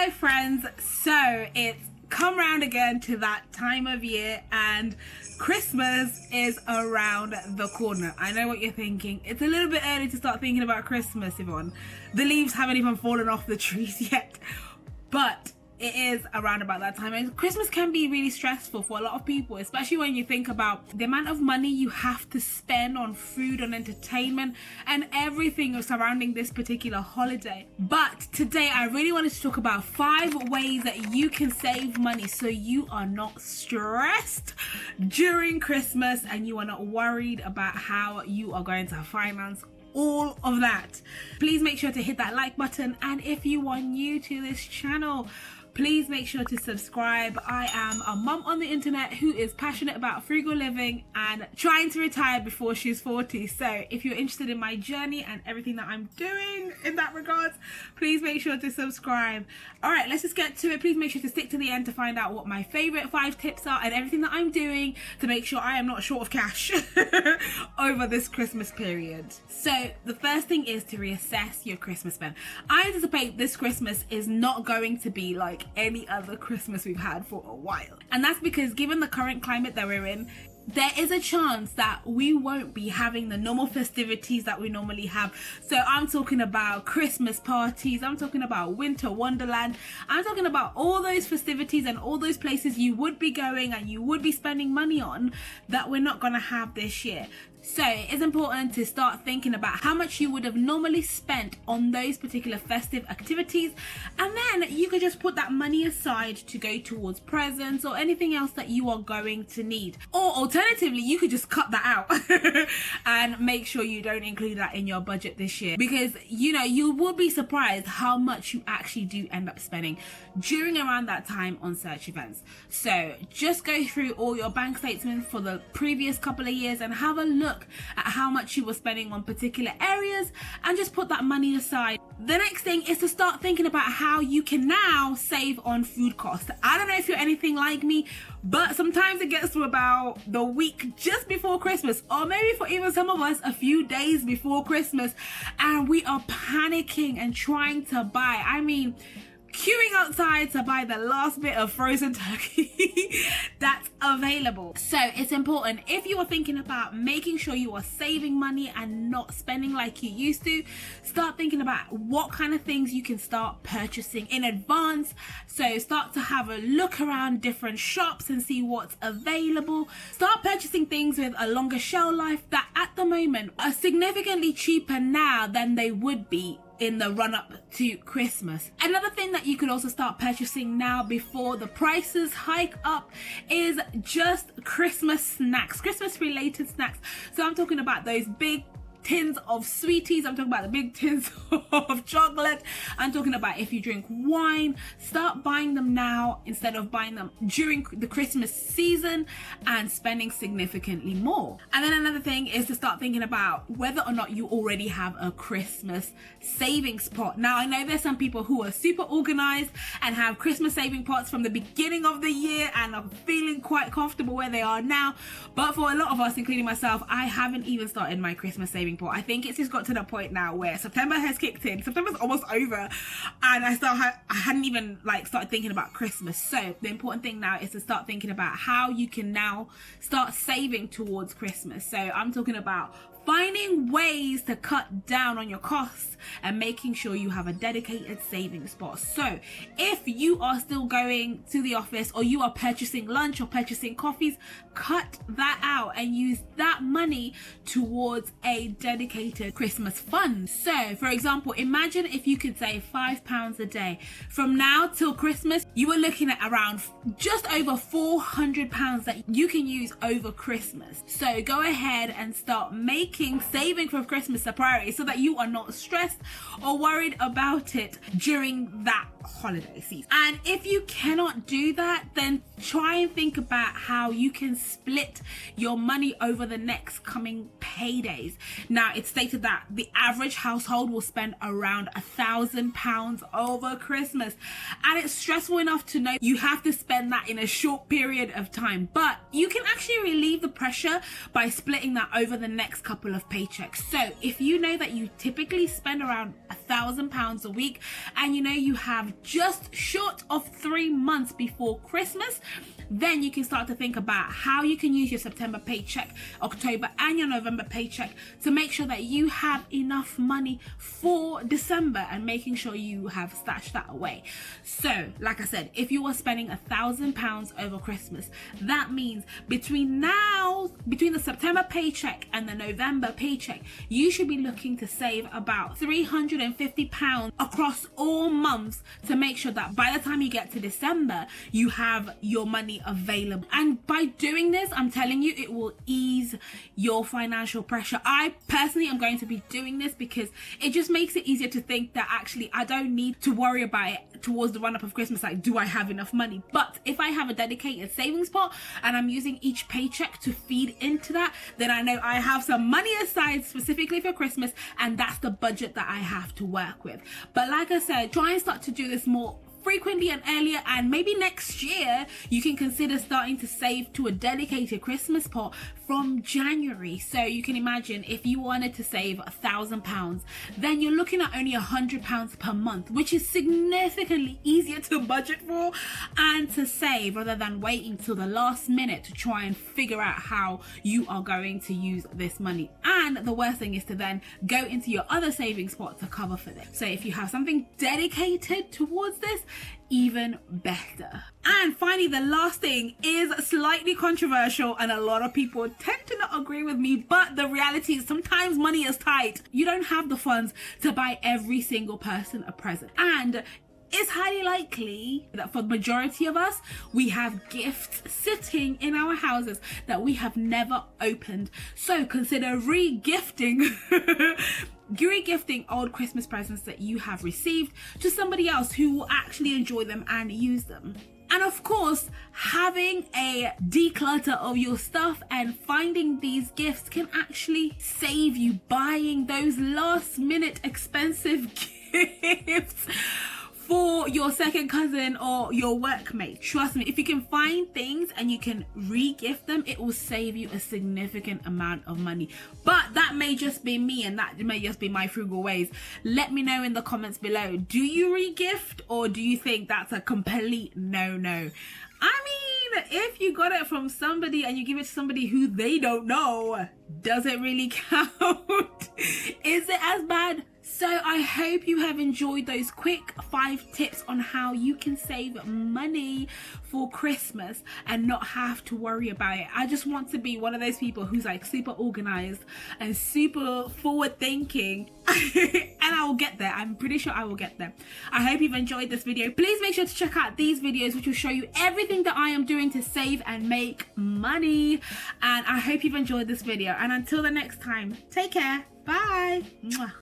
Hello friends, so it's come round again to that time of year and Christmas is around the corner. I know what you're thinking. It's a little bit early to start thinking about Christmas, Yvonne. The leaves haven't even fallen off the trees yet, but it is around about that time. And Christmas can be really stressful for a lot of people, especially when you think about the amount of money you have to spend on food, on entertainment, and everything surrounding this particular holiday. But today I really wanted to talk about 5 ways that you can save money so you are not stressed during Christmas and you are not worried about how you are going to finance all of that. Please make sure to hit that like button, and if you are new to this channel, please make sure to subscribe. I am a mum on the internet who is passionate about frugal living and trying to retire before she's 40. So if you're interested in my journey and everything that I'm doing in that regards, please make sure to subscribe. All right, let's just get to it. Please make sure to stick to the end to find out what my favorite 5 tips are and everything that I'm doing to make sure I am not short of cash over this Christmas period. So the first thing is to reassess your Christmas spend. I anticipate this Christmas is not going to be like any other Christmas we've had for a while, and that's because given the current climate that we're in, there is a chance that we won't be having the normal festivities that we normally have. So I'm talking about Christmas parties, I'm talking about winter wonderland, I'm talking about all those festivities and all those places you would be going and you would be spending money on that we're not going to have this year. So it's important to start thinking about how much you would have normally spent on those particular festive activities, and then you could just put that money aside to go towards presents or anything else that you are going to need. Or alternatively, you could just cut that out and make sure you don't include that in your budget this year, because you know you will be surprised how much you actually do end up spending during around that time on search events. So just go through all your bank statements for the previous couple of years and have a look at how much you were spending on particular areas and just put that money aside. The next thing is to start thinking about how you can now save on food costs. I don't know if you're anything like me, but sometimes it gets to about the week just before Christmas, or maybe for even some of us a few days before Christmas, and we are panicking and trying to buy. I mean, queuing outside to buy the last bit of frozen turkey that's available. So it's important, if you are thinking about making sure you are saving money and not spending like you used to, start thinking about what kind of things you can start purchasing in advance. So start to have a look around different shops and see what's available. Start purchasing things with a longer shelf life that at the moment are significantly cheaper now than they would be in the run-up to Christmas. Another thing that you could also start purchasing now before the prices hike up is just Christmas snacks, Christmas related snacks. So I'm talking about those big tins of sweeties, I'm talking about the big tins of chocolate, I'm talking about if you drink wine, start buying them now instead of buying them during the Christmas season and spending significantly more. And then another thing is to start thinking about whether or not you already have a Christmas savings pot. Now I know there's some people who are super organized and have Christmas saving pots from the beginning of the year and are feeling quite comfortable where they are now, but for a lot of us, including myself, I haven't even started my Christmas savings pot. I think it's just got to the point now where September has kicked in. September's almost over and I hadn't even started thinking about Christmas. So the important thing now is to start thinking about how you can now start saving towards Christmas. So I'm talking about finding ways to cut down on your costs and making sure you have a dedicated savings spot. So if you are still going to the office or you are purchasing lunch or purchasing coffees, cut that out and use that money towards a dedicated Christmas fund. So for example, imagine if you could save £5 a day. From now till Christmas, you are looking at around just over £400 that you can use over Christmas. So go ahead and start making saving for Christmas a priority so that you are not stressed or worried about it during that holiday season. And if you cannot do that, then try and think about how you can split your money over the next coming paydays. Now it's stated that the average household will spend around £1,000 over Christmas, and it's stressful enough to know you have to spend that in a short period of time, but you can actually relieve the pressure by splitting that over the next couple of paychecks. So if you know that you typically spend around £1,000 a week and you know you have have just short of 3 months before Christmas, then you can start to think about how you can use your September paycheck, October and your November paycheck to make sure that you have enough money for December, and making sure you have stashed that away. So like I said, if you are spending £1,000 over Christmas, that means between the September paycheck and the November paycheck, you should be looking to save about £350 across all months to make sure that by the time you get to December, you have your money available. And by doing this, I'm telling you, it will ease your financial pressure. I personally am going to be doing this because it just makes it easier to think that actually I don't need to worry about it towards the run-up of Christmas, like, do I have enough money? But if I have a dedicated savings pot and I'm using each paycheck to feed into that, then I know I have some money aside specifically for Christmas, and that's the budget that I have to work with. But like I said, try and start to do this more frequently and earlier, and maybe next year you can consider starting to save to a dedicated Christmas pot from January. So you can imagine if you wanted to save £1,000, then you're looking at only £100 per month, which is significantly easier to budget for and to save, rather than waiting till the last minute to try and figure out how you are going to use this money. And the worst thing is to then go into your other savings pot to cover for this. So if you have something dedicated towards this, even better. And finally, the last thing is slightly controversial, and a lot of people tend to not agree with me, but the reality is sometimes money is tight. You don't have the funds to buy every single person a present, and it's highly likely that for the majority of us, we have gifts sitting in our houses that we have never opened. So consider re-gifting old Christmas presents that you have received to somebody else who will actually enjoy them and use them. And of course, having a declutter of your stuff and finding these gifts can actually save you buying those last minute expensive gifts for your second cousin or your workmate. Trust me, if you can find things and you can re-gift them, it will save you a significant amount of money. But that may just be me, and that may just be my frugal ways. Let me know in the comments below. Do you re-gift, or do you think that's a complete no-no? I mean, if you got it from somebody and you give it to somebody who they don't know, does it really count? Is it as bad? So I hope you have enjoyed those quick 5 tips on how you can save money for Christmas and not have to worry about it. I just want to be one of those people who's like super organized and super forward thinking and I will get there. I'm pretty sure I will get there. I hope you've enjoyed this video. Please make sure to check out these videos, which will show you everything that I am doing to save and make money. And I hope you've enjoyed this video, and until the next time, take care. Bye. Mwah.